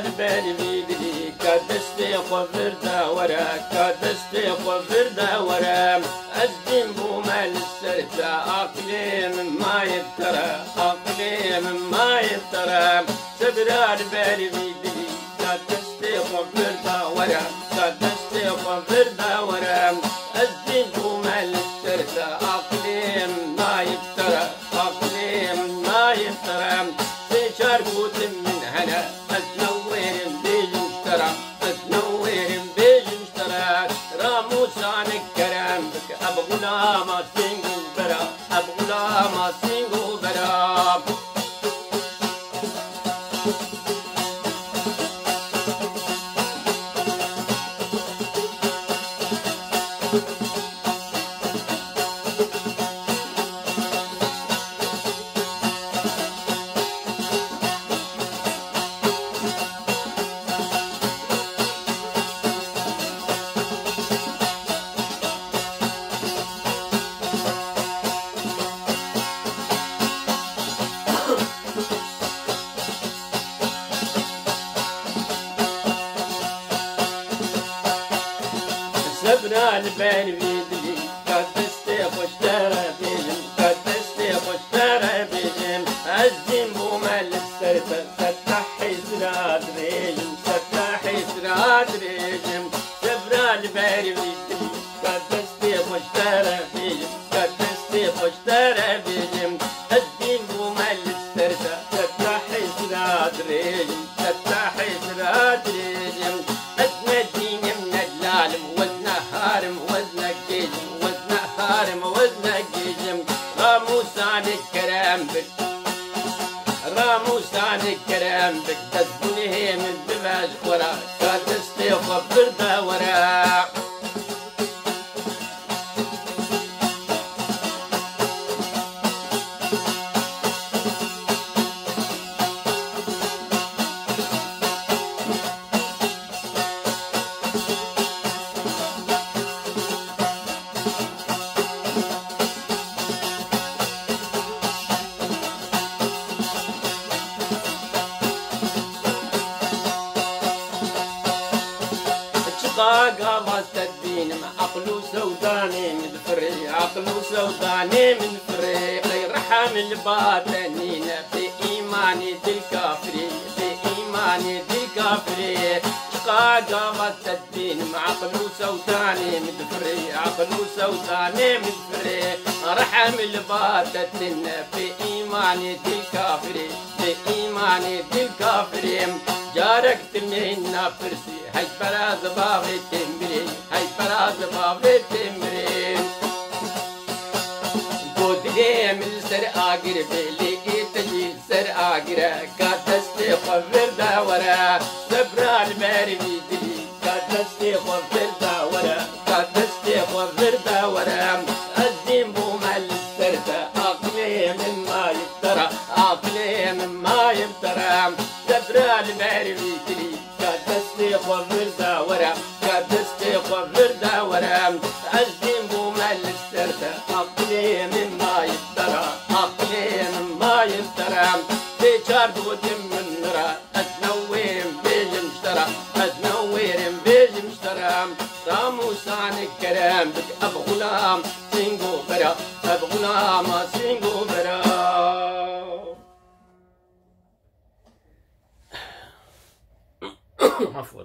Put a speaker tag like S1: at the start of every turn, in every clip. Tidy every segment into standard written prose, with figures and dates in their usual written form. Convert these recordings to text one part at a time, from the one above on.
S1: البال بيدري كدستي قفردا ورا كدستي قفردا ورا الدين بومال السرتا أقليم ما يبترى أقليم ما يبترى سبرا البال بيدري كدستي قفردا ورا كدستي قفردا ورا الدين بومال السرتا أقليم ما يبترى أقليم ما يبترى شاربوت من هنا أتنوير بيج مشترى أتنوير بيج مشترى راموس عن الكرام بك أبغلا ما سينغو برا أبغلا ما سينغو برا سبنا البال بيدلي كدستي واشترى بيجم كدستي واشترى بيجم الزين بومال السرطة ستحي سراد ريجم ستحي سراد ريجم سبنا البال بيدلي كدستي واشترى بيجم كدستي واشترى بيجم الزين بومال السرطة ستحي سراد ريجم ستحي سراد ريجم أجمدين من العالم هارم وزنك جيجم وزنك هارم وزنك جيجم راموس عن الكرام بك راموس عن الكرام بك تزبني من دماج ورا كاتستي وخبرنا ورا قامت الدين مع عقل سوداني من فري عقل سوداني من فري غير رحم الباطنين في إيماني الكافري في إيماني الكافري قامت الدين مع عقل سوداني من فري عقل سوداني من فري رحم الباطنين في إيماني الكافري في إيماني الكافري جاركت من فرسي هاي فراز بابي تمري هاي فراز بابي تمري قدري من سر آقر بلي تجيل سر آقر كاتستي خفر داورا سبرا الماري بيدلي كاتستي خفر داورا كاتستي خفر داورا الدين بومال السرطة أقلي مما يبترى أقلي مما يبترى سبرا الماري بيدلي كاتستي خفر داورا كاتستي خفر داورا الدين بومال السرطة أقلي مما يبترى أقلي مما يبترى في شارب ودم من نرى أتنوير بيج مشترى أتنوير بيج مشترى راموس عن الكرام بك أب غلام سينغو برا أب غلام سينغو برا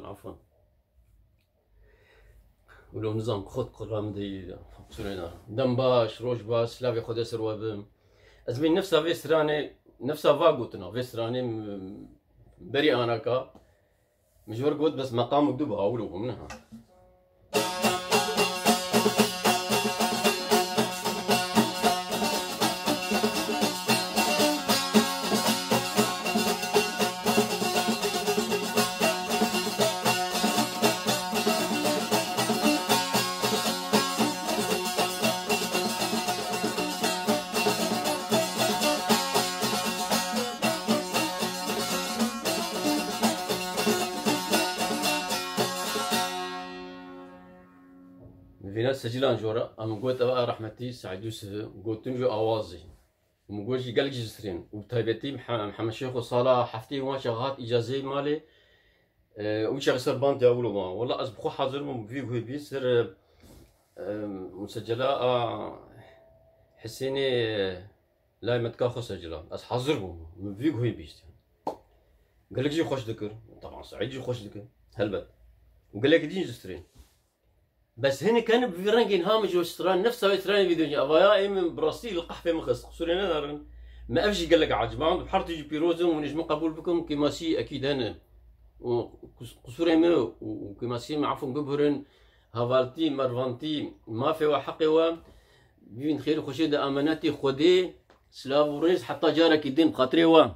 S1: عفوا ولو نظام خود قرام دي سورينا دم باش روش باش سلاوي خود اسر وبم ازمين نفسها فيسراني نفسها فاقوتنا فيسراني بري انا كا مجور قوت بس مقام قدوبها اولو منها في ناس سجلان جورا أم قوت أبقى رحمتي سعيد يوسف قوت نجو أوازي ومقولش قلق جسرين وبتايبتي محمد شيخ وصالة حفتي وما شغات إجازة مالي وش غسر بان تاولو ما والله أسبخو حاضر من فيك هو بيسر مسجلة حسيني لا متكاخو سجلة أس حاضر من فيك هو بيست قال لك جي خوش ذكر طبعا سعيد جي خوش ذكر هلبت وقال لك دين جسترين بس هنا كان بفيرانجين هامج وستران نفسه يتراني فيديو افايا من براسيل القحفه مخص سورينا نارن ما افشي قال لك عجبان بحرت يجي بيروزم ونجم قبول بكم كماسي اكيد انا وقصوري ما وكماسي معفون ببهرن هافالتي مرفانتي ما في وحقي و بين خير خشيد اماناتي خدي سلاف وريس حتى جارك الدين بخاطري و